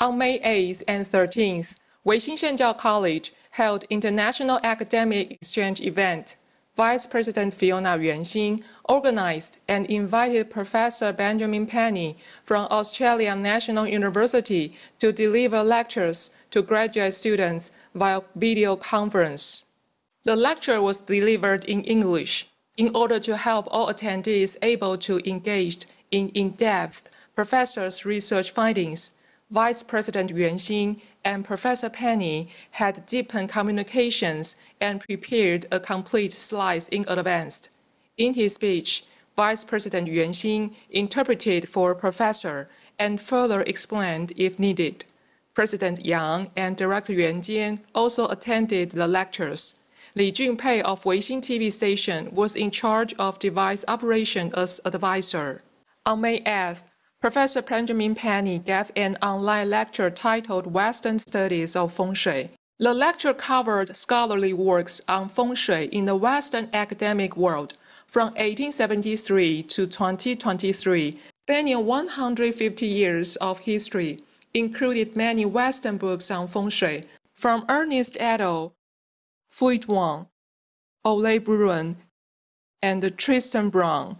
On May 8th and 13th, Weixin Shenzhou College held International Academic Exchange event. Vice President Fiona Yuanxin organized and invited Professor Benjamin Penny from Australian National University to deliver lectures to graduate students via video conference. The lecture was delivered in English in order to help all attendees able to engage in in-depth professor's research findings. Vice President Yuanxin and Professor Penny had deepened communications and prepared a complete slides in advance. In his speech, Vice President Yuanxin interpreted for Professor and further explained if needed. President Yang and Director Yuan Jian also attended the lectures. Li Junpei of Weixin TV station was in charge of device operation as advisor. On May 8th, Professor Benjamin Penny gave an online lecture titled Western Studies of Feng Shui. The lecture covered scholarly works on Feng Shui in the Western academic world from 1873 to 2023, spanning 150 years of history, included many Western books on Feng Shui, from Ernest Adel, Fuit Wang, Ole Bruin, and Tristan Brown.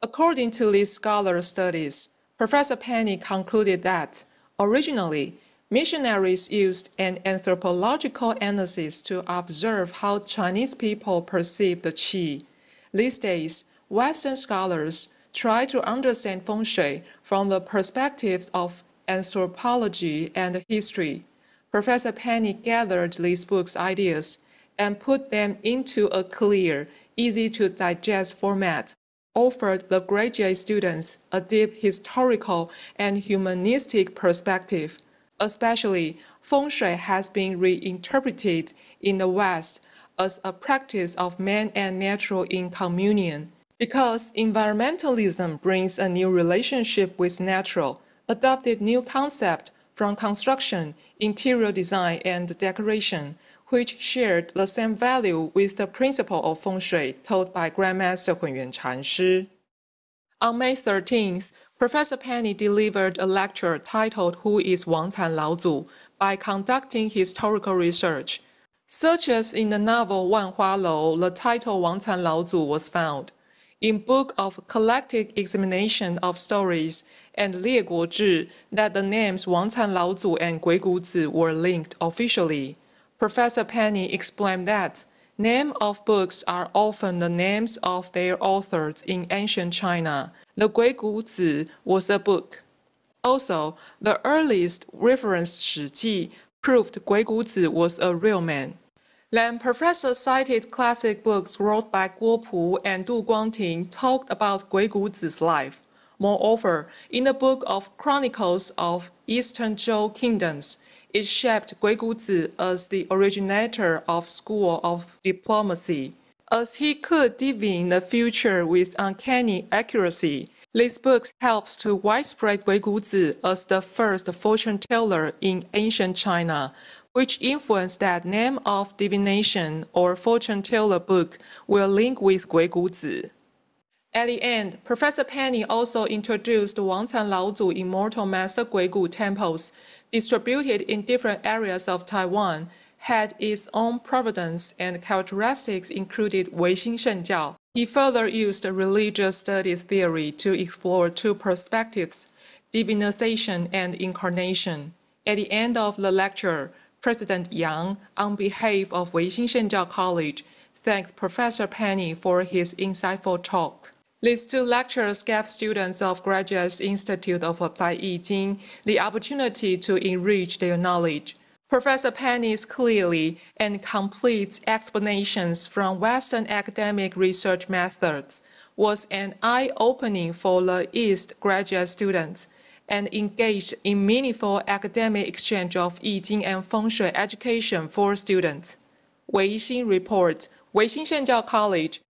According to these scholar studies, Professor Penny concluded that, originally, missionaries used an anthropological analysis to observe how Chinese people perceive the qi. These days, Western scholars try to understand Feng Shui from the perspectives of anthropology and history. Professor Penny gathered these books' ideas and put them into a clear, easy-to-digest format, offered the graduate students a deep historical and humanistic perspective. Especially, Feng Shui has been reinterpreted in the West as a practice of man and nature in communion. Because environmentalism brings a new relationship with nature, adopted new concept from construction, interior design, and decoration, which shared the same value with the principle of Feng Shui taught by Grandmaster Hunyuan Chanshi. On May 13th, Professor Penny delivered a lecture titled Who is Wang Can Laozu by conducting historical research. Such as in the novel Wan Hua Lou, the title Wang Can Laozu was found. In Book of Collected Examination of Stories and Lie Guo Zhi, that the names Wang Can Laozu and Gui Gu Zi were linked officially. Professor Penny explained that names of books are often the names of their authors in ancient China. The Gui Gu Zi was a book. Also, the earliest reference Shi Ji proved Gui Gu Zi was a real man. Then Professor cited classic books wrote by Guo Pu and Du Guangting talked about Gui Gu Zi's life. Moreover, in the Book of Chronicles of Eastern Zhou Kingdoms, it shaped Gui Gu Zi as the originator of School of Diplomacy. As he could divine the future with uncanny accuracy, this book helps to widespread Gui Gu Zi as the first fortune teller in ancient China, which influenced that name of divination or fortune teller book will link with Gui Gu Zi. At the end, Professor Penny also introduced Wang Can Laozu Immortal Master Gui Gu temples, distributed in different areas of Taiwan, had its own providence and characteristics included Weixin Shenzhou. He further used religious studies theory to explore two perspectives, divinization and incarnation. At the end of the lecture, President Yang, on behalf of Weixin Shenzhou College, thanked Professor Penny for his insightful talk. These two lectures gave students of Graduate Institute of Applied I Ching the opportunity to enrich their knowledge. Professor Penny's clearly and complete explanations from Western academic research methods was an eye-opening for the East graduate students and engaged in meaningful academic exchange of I Ching and Feng Shui education for students. Weixin Report, Weixin Shenzhou College,